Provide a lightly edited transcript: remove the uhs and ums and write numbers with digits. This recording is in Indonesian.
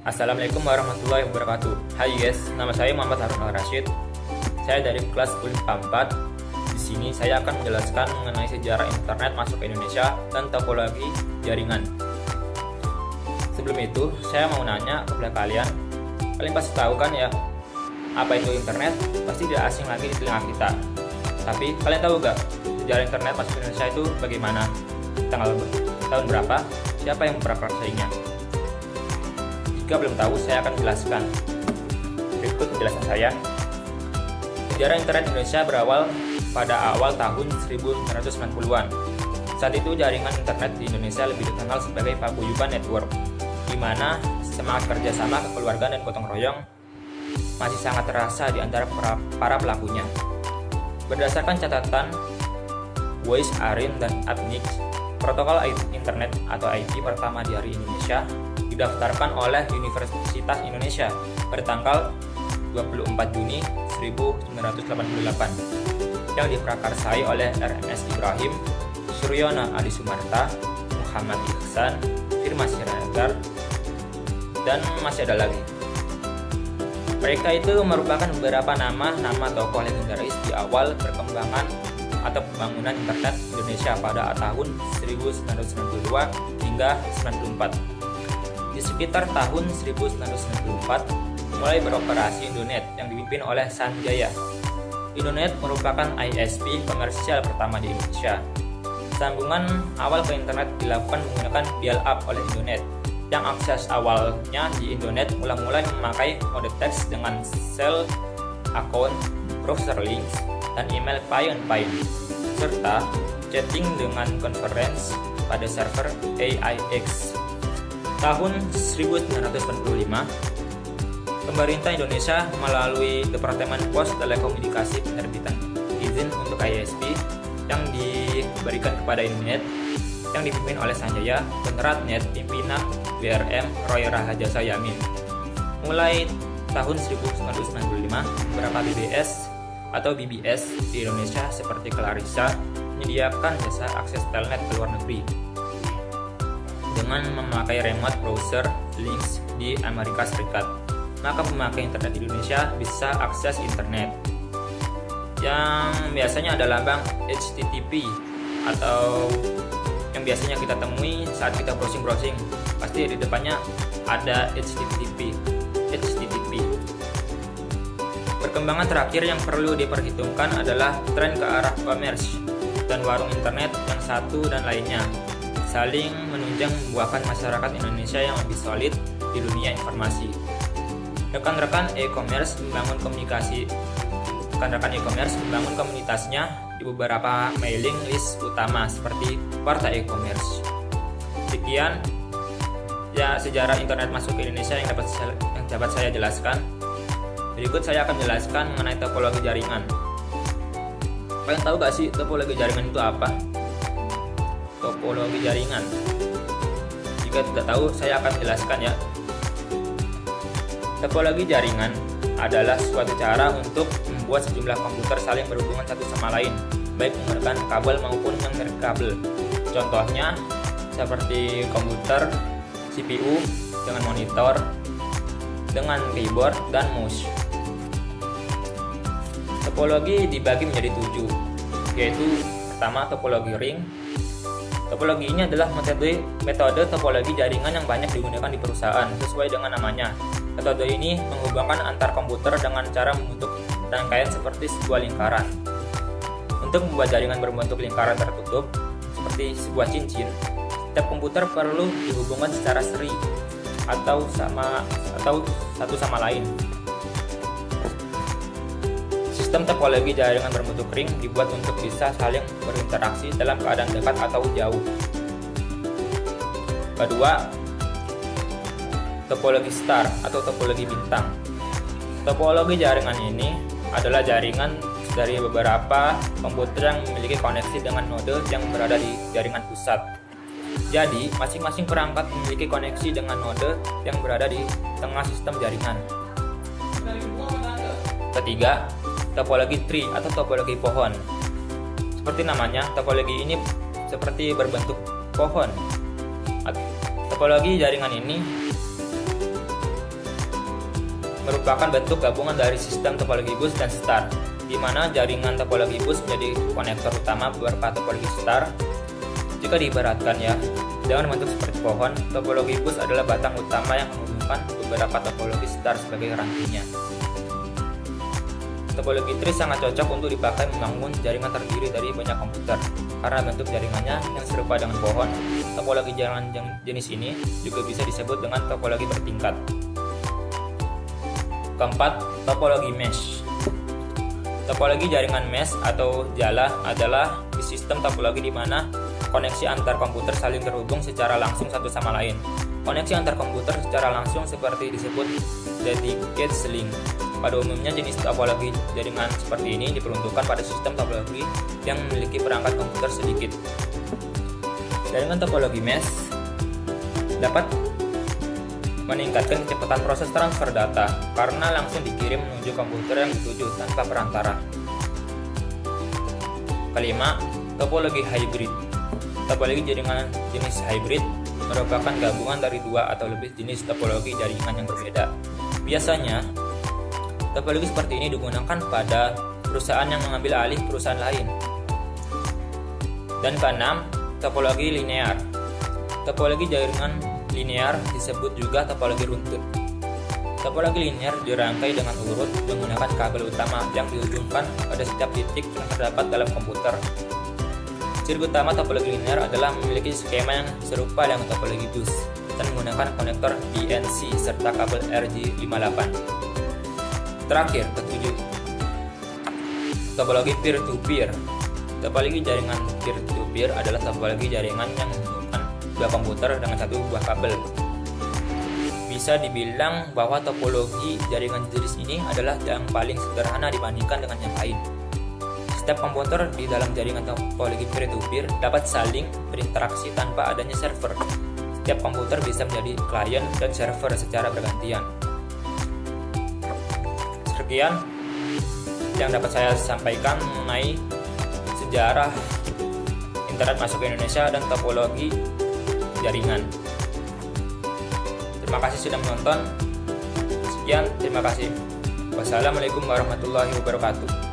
Assalamualaikum warahmatullahi wabarakatuh. Hai guys, nama saya Muhammad Harun Al-Rashid. Saya dari kelas Unpa 4. Di sini saya akan menjelaskan mengenai sejarah internet masuk ke Indonesia dan topologi jaringan. Sebelum itu, saya mau nanya kepada kalian. Kalian pasti tahu kan ya, apa itu internet? Pasti tidak asing lagi di telinga kita. Tapi kalian tahu gak sejarah internet masuk ke Indonesia itu bagaimana? Tahun berapa? Siapa yang memprakarsainya? Jika belum tahu, saya akan jelaskan. Berikut penjelasan saya. Sejarah internet Indonesia berawal pada awal tahun 1990-an. Saat itu jaringan internet di Indonesia lebih dikenal sebagai paguyuban network, di mana semangat kerjasama, kekeluargaan, dan gotong royong masih sangat terasa di antara para pelakunya. Berdasarkan catatan Wois, Arin, dan Adnix, protokol internet atau IP pertama di hari Indonesia didaftarkan oleh Universitas Indonesia pada tanggal 24 Juni 1988 yang diprakarsai oleh RMS Ibrahim, Suryono Adi Sumarta, Muhammad Ihsan, Firman Siregar, dan masih ada lagi. Mereka itu merupakan beberapa nama tokoh legendaris di awal perkembangan atau pembangunan internet Indonesia pada tahun 1992 hingga 94. Di sekitar tahun 1994 mulai beroperasi Indonet yang dipimpin oleh Sanjaya. Indonet merupakan ISP komersial pertama di Indonesia. Sambungan awal ke internet dilakukan menggunakan dial-up oleh Indonet, yang akses awalnya di Indonet mula-mula memakai mode teks dengan sel, akun, browser links, dan email client, serta chatting dengan conference pada server AIX. Tahun 1995, pemerintah Indonesia melalui Departemen Pos Telekomunikasi penerbitan izin untuk ISP yang diberikan kepada Indonet yang dipimpin oleh Sanjaya, Peneratnet, pimpinan BRM Roy Rahajasa Yamin. Mulai tahun 1995, beberapa BBS atau BBS di Indonesia seperti Clarissa menyediakan jasa akses telnet ke luar negeri dengan memakai remote browser links di Amerika Serikat. Maka pemakai internet di Indonesia bisa akses internet yang biasanya ada lambang HTTP atau yang biasanya kita temui saat kita browsing, pasti di depannya ada HTTP. Perkembangan terakhir yang perlu diperhitungkan adalah tren ke arah commerce dan warung internet yang satu dan lainnya saling menunjang membuahkan masyarakat Indonesia yang lebih solid di dunia informasi. Rekan-rekan e-commerce membangun komunitasnya di beberapa mailing list utama seperti Warta E-commerce. Sekian ya sejarah internet masuk ke Indonesia yang dapat saya jelaskan. Berikut saya akan jelaskan mengenai topologi jaringan. Kalian tahu gak sih topologi jaringan itu apa? Topologi jaringan, jika tidak tahu saya akan jelaskan ya. Topologi jaringan adalah suatu cara untuk membuat sejumlah komputer saling berhubungan satu sama lain, baik menggunakan kabel maupun yang nirkabel. Contohnya seperti komputer CPU dengan monitor, dengan keyboard dan mouse. Topologi dibagi menjadi 7, yaitu pertama topologi ring. Topologi ini adalah metode topologi jaringan yang banyak digunakan di perusahaan sesuai dengan namanya. Metode ini menghubungkan antar komputer dengan cara membentuk rangkaian seperti sebuah lingkaran. Untuk membuat jaringan berbentuk lingkaran tertutup seperti sebuah cincin, setiap komputer perlu dihubungkan secara seri atau satu sama lain. Sistem topologi jaringan berbentuk ring dibuat untuk bisa saling berinteraksi dalam keadaan dekat atau jauh. Kedua, topologi star atau topologi bintang. Topologi jaringan ini adalah jaringan dari beberapa komputer yang memiliki koneksi dengan node yang berada di jaringan pusat. Jadi, masing-masing perangkat memiliki koneksi dengan node yang berada di tengah sistem jaringan. Ketiga, topologi tree atau topologi pohon. Seperti namanya, topologi ini seperti berbentuk pohon. Topologi jaringan ini merupakan bentuk gabungan dari sistem topologi bus dan star, di mana jaringan topologi bus menjadi konektor utama beberapa topologi star. Jika diibaratkan ya, dengan bentuk seperti pohon, topologi bus adalah batang utama yang menghubungkan beberapa topologi star sebagai rantingnya. Topologi tree sangat cocok untuk dipakai membangun jaringan terdiri dari banyak komputer, karena bentuk jaringannya yang serupa dengan pohon. Topologi jaringan jenis ini juga bisa disebut dengan topologi bertingkat. Keempat, topologi mesh. Topologi jaringan mesh atau jala adalah sistem topologi di mana koneksi antar komputer saling terhubung secara langsung satu sama lain. Koneksi antar komputer secara langsung seperti disebut dedicated link. Pada umumnya jenis topologi jaringan seperti ini diperuntukkan pada sistem topologi yang memiliki perangkat komputer sedikit. Jaringan topologi mesh dapat meningkatkan kecepatan proses transfer data karena langsung dikirim menuju komputer yang dituju tanpa perantara. Kelima, topologi hybrid. Topologi jaringan jenis hybrid merupakan gabungan dari dua atau lebih jenis topologi jaringan yang berbeda. Biasanya, topologi seperti ini digunakan pada perusahaan yang mengambil alih perusahaan lain. Dan keenam, topologi linear. Topologi jaringan linear disebut juga topologi runtut. Topologi linear dirangkai dengan urut menggunakan kabel utama yang dihubungkan pada setiap titik yang terdapat dalam komputer. Ciri utama topologi linear adalah memiliki skema yang serupa dengan topologi bus dan menggunakan konektor BNC serta kabel RJ58. Terakhir, ketujuh, topologi peer-to-peer. Topologi jaringan peer-to-peer adalah topologi jaringan yang menghubungkan dua komputer dengan satu buah kabel. Bisa dibilang bahwa topologi jaringan jenis ini adalah yang paling sederhana dibandingkan dengan yang lain. Setiap komputer di dalam jaringan topologi peer-to-peer dapat saling berinteraksi tanpa adanya server. Setiap komputer bisa menjadi klien dan server secara bergantian. Sekian yang dapat saya sampaikan mengenai sejarah internet masuk ke Indonesia dan topologi jaringan. Terima kasih sudah menonton. Sekian, terima kasih. Wassalamualaikum warahmatullahi wabarakatuh.